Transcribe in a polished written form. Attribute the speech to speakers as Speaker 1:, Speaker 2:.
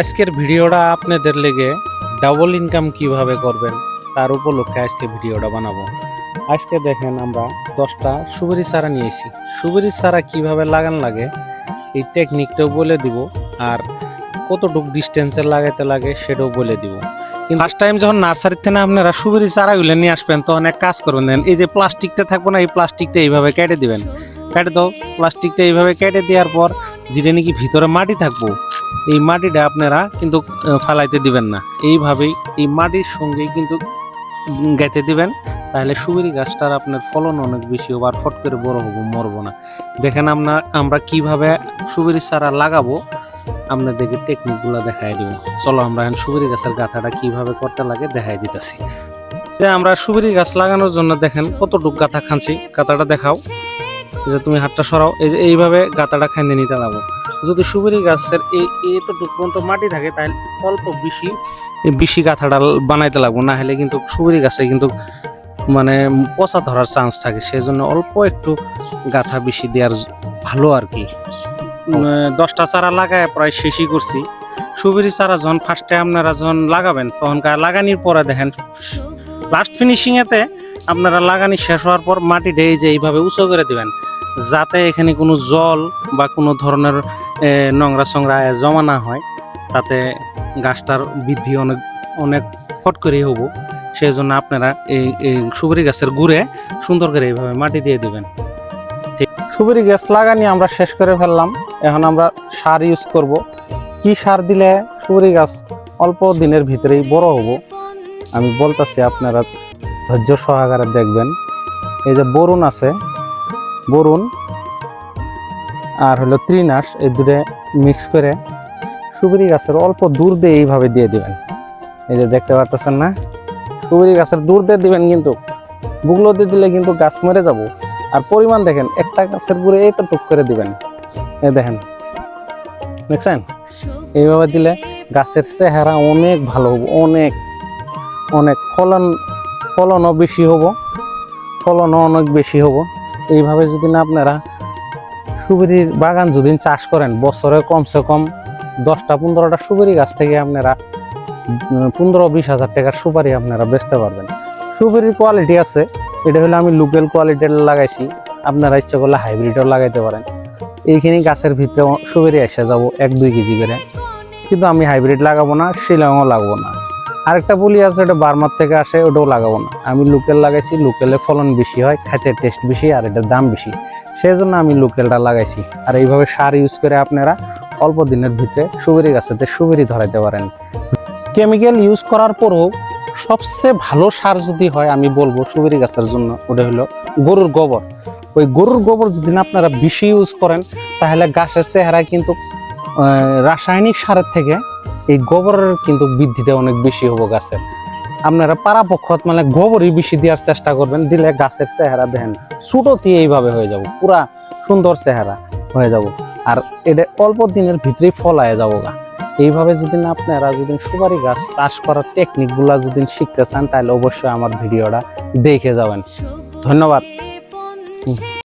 Speaker 1: আজকের ভিডিওটা আপনাদের লেগে ডাবল ইনকাম কিভাবে করবেন তার উপলক্ষে আজকে ভিডিওটা বানাবো। আজকে দেখেন আমরা 10টা সুপারি চারা নিয়েছি। সুপারি চারা কিভাবে লাগান লাগে এই টেকনিকটাও বলে দিব, আর কতটুকু ডিস্টেন্সে লাগাইতে লাগে সেটাও বলে দিব। কিন্তু ফার্স্ট টাইম যখন নার্সারি থেকে আপনারা সুপারি চারাগুলো নিয়ে আসবেন তখন এক কাজ করবেন, দেন এই যে প্লাস্টিকটা থাকবো না, এই প্লাস্টিকটা এইভাবে কেটে দিবেন। কেটে দাও প্লাস্টিকটা এইভাবে কেটে দেওয়ার পর যেটা নাকি ভিতরে মাটি থাকবো এই মাটিটা আপনারা কিন্তু ফালাইতে দিবেন না, এইভাবেই এই মাটির সঙ্গেই কিন্তু গেঁথে দিবেন। তাহলে সুপারি গাছটার আপনার ফলন অনেক বেশি হবে আর ফট করে বড় হবো, মরবো না। দেখেন আমরা কিভাবে সুপারি চারা লাগাবো আপনাদেরকে টেকনিকগুলো দেখাই দিব। চলো আমরা এখন সুপারি গাছের গাঁথাটা কিভাবে করতে লাগে দেখাই দিতেছি। আমরা সুপারি গাছ লাগানোর জন্য দেখেন কতটুকু গাঁথা খানছি, গাঁথাটা দেখাও। যে তুমি হাতটা সরাও, এই যে এইভাবে গাঁথাটা খাইতে নিতে লাগবো। যদি সুপারি গাছের এতটুকু পর্যন্ত মাটি থাকে তাহলে অল্প বেশি গাঁথাটা বানাইতে লাগবো, না হলে কিন্তু সুপারি গাছে কিন্তু মানে পচা ধরার চান্স থাকে। সেই জন্য অল্প একটু গাঁথা বেশি দেওয়ার ভালো আর কি। 10টা চারা লাগায় প্রায় শেষই করছি। সুপারি চারা যখন ফার্স্টে আপনারা যখন লাগাবেন তখন লাগানির পরে দেখেন লাস্ট ফিনিশিংয়েতে আপনারা লাগানি শেষ হওয়ার পর মাটিটা এই যে এইভাবে উঁচু করে দেবেন, যাতে এখানে কোনো জল বা কোনো ধরনের নোংরা সংরা জমা না হয়, তাতে গাছটার বৃদ্ধি অনেক ফট করেই হবো। সেই জন্য আপনারা এই সুপারি গাছের গুড়ে সুন্দর করে এইভাবে মাটি দিয়ে দেবেন। ঠিক, সুপারি গাছ লাগানি আমরা শেষ করে ফেললাম। এখন আমরা সার ইউজ করব। কি সার দিলে সুপারি গাছ অল্প দিনের ভিতরেই বড় হবো আমি বলতেছি, আপনারা ধৈর্য সহকারে দেখবেন। এই যে বোরন আছে, বোরন আর হলো ত্রিনাশ, এই দুটো মিক্স করে সুপারি গাছের অল্প দূর দিয়ে এইভাবে দিয়ে দিবেন। এই যে দেখতে পারতেছেন না, সুপারি গাছের দূর দিয়ে দিবেন, কিন্তু বুগলো দিয়ে দিলে কিন্তু গাছ মরে যাব। আর পরিমাণ দেখেন, একটা গাছের গুঁড়ে এইটুক করে দিবেন। এই দেখেন, দেখছেন, এইভাবে দিলে গাছের চেহারা অনেক ভালো হবো, অনেক ফলনও বেশি হবো, অনেক বেশি হবো। এইভাবে যদি না আপনারা সুপারির বাগান যদি চাষ করেন, বছরে কমসে কম 10টা-15টা সুপারি গাছ থেকে আপনারা 15-20 হাজার টাকার সুপারি আপনারা বেচতে পারবেন। সুপারির কোয়ালিটি আছে, এটা হলো আমি লোকাল কোয়ালিটির লাগাইছি, আপনারা ইচ্ছা করলে হাইব্রিডও লাগাইতে পারেন। এইখানে গাছের ভিতরে সুপারি এসে যাব 1-2 কেজি করে, কিন্তু আমি হাইব্রিড লাগাবো না, শিলংও লাগাবো না। আরেকটা বলি আছে, এটা বার্মার থেকে আসে, ওটাও লাগাবো না। আমি লোকাল লাগাইছি, লোকালে ফলন বেশি হয়, খাইতে টেস্ট বেশি, আর এটার দাম বেশি, সেই জন্য আমি লোকালটা লাগাইছি। আর এইভাবে সার ইউজ করে আপনারা অল্প দিনের ভিতরে সুপারি গাছেতে সুপারি ধরাইতে পারেন। কেমিক্যাল ইউজ করার পরও সবচেয়ে ভালো সার যদি হয় আমি বলবো সুপারি গাছের জন্য, ওটা হলো গরুর গোবর। ওই গরুর গোবর যদি না আপনারা বেশি ইউজ করেন তাহলে গাছের চেহারা কিন্তু রাসায়নিক সারের থেকে এই গোবরের কিন্তু বৃদ্ধিটা অনেক বেশি হবো গাছের। আপনারা পারাপক্ষ মানে গোবরই বেশি দেওয়ার চেষ্টা করবেন, দিলে গাছের চেহারা দেখেন ছোটতে এইভাবে হয়ে যাব, পুরা সুন্দর চেহারা হয়ে যাব। আর এটা অল্প দিনের ভিতরেই ফলায় যাবো গা। এইভাবে যদি না আপনারা যদি সুপারি গাছ চাষ করার টেকনিকগুলা যদি শিখতে চান তাহলে অবশ্যই আমার ভিডিওটা দেখে যাবেন। ধন্যবাদ।